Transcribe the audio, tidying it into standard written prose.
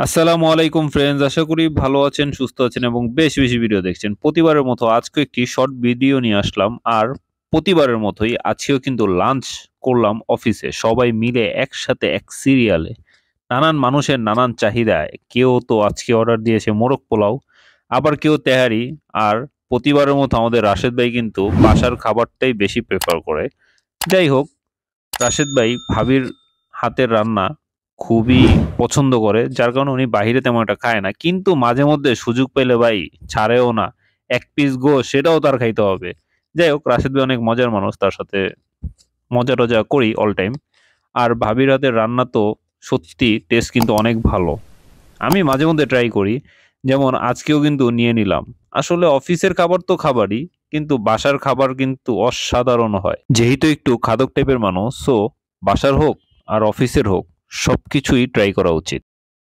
আসসালামু আলাইকুম ফ্রেন্ডস, আশা করি ভালো আছেন, সুস্থ আছেন এবং বেশ বেশি ভিডিও দেখছেন। প্রতিবারের মতো আজকে একটি শর্ট ভিডিও নিয়ে আসলাম। আর প্রতিবারের মতোই আজকেও কিন্তু লাঞ্চ করলাম অফিসে, সবাই মিলে একসাথে এক সিরিয়ালে। নানান মানুষের নানান চাহিদায় কেউ তো আজকে অর্ডার দিয়েছে মোরগ পোলাও, আবার কেউ তেহারি। আর প্রতিবারের মতো আমাদের রাশেদ ভাই কিন্তু বাসার খাবারটাই বেশি প্রেফার করে। যাই হোক, রাশেদ ভাই ভাবির হাতের রান্না খুবই পছন্দ করে, যার কারণে উনি বাহিরে তেমন একটা খায় না, কিন্তু মাঝে মধ্যে সুযোগ পেলে ভাই ছাড়েও না। এক পিস গো সেটাও তার খাইতে হবে। যাই হোক, রাশেদ ভাই অনেক মজার মানুষ, তার সাথে মজা টজা করি অল টাইম। আর ভাবির হাতের রান্না তো সত্যি টেস্ট কিন্তু অনেক ভালো। আমি মাঝে মধ্যে ট্রাই করি, যেমন আজকেও কিন্তু নিয়ে নিলাম। আসলে অফিসের খাবার তো খাবারই, কিন্তু বাসার খাবার কিন্তু অসাধারণ হয়। যেহেতু একটু খাদক টাইপের মানুষ, সো বাসার হোক আর অফিসের হোক সবকিছুই ট্রাই করা উচিত।